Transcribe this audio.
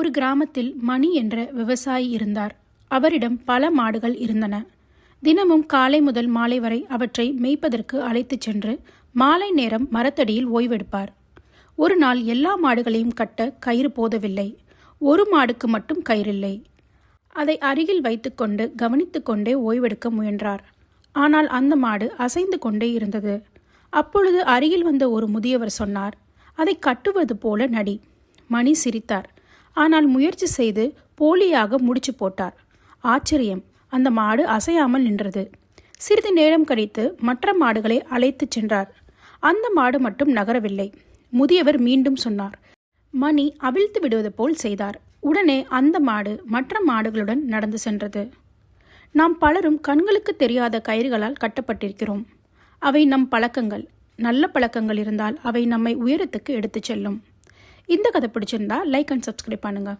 ஒரு கிராமத்தில் மணி என்ற விவசாயி இருந்தார். அவரிடம் பல மாடுகள் இருந்தன. தினமும் காலை முதல் மாலை வரை அவற்றை மேய்ப்பதற்கு அழைத்துச் சென்று மாலை நேரம் மரத்தடியில் ஓய்வெடுப்பார். ஒரு நாள் எல்லா மாடுகளையும் கட்ட கயிறு போதவில்லை. ஒரு மாடுக்கு மட்டும் கயிறில்லை. அதை அருகில் வைத்துக்கொண்டு கவனித்து கொண்டே ஓய்வெடுக்க முயன்றார். ஆனால் அந்த மாடு அசைந்து கொண்டே இருந்தது. அப்பொழுது அருகில் வந்த ஒரு முதியவர் சொன்னார், அதை கட்டுவது போல நடி. மணி சிரித்தார். ஆனால் முயற்சி செய்து போலியாக முடிச்சு போட்டார். ஆச்சரியம், அந்த மாடு அசையாமல் நின்றது. சிறிது நேரம் கழித்து மற்ற மாடுகளை அழைத்துச் சென்றார். அந்த மாடு மட்டும் நகரவில்லை. முதியவர் மீண்டும் சொன்னார். மணி அவிழ்த்து விடுவது போல் செய்தார். உடனே அந்த மாடு மற்ற மாடுகளுடன் நடந்து சென்றது. நாம் பலரும் கண்களுக்கு தெரியாத கயிறுகளால் கட்டப்பட்டிருக்கிறோம். அவை நம் பழக்கங்கள். நல்ல பழக்கங்கள் இருந்தால் அவை நம்மை உயரத்துக்கு எடுத்துச் செல்லும். இந்த கதை பிடிச்சிருந்தா லைக் அண்ட் சப்ஸ்கிரைப் பண்ணுங்க.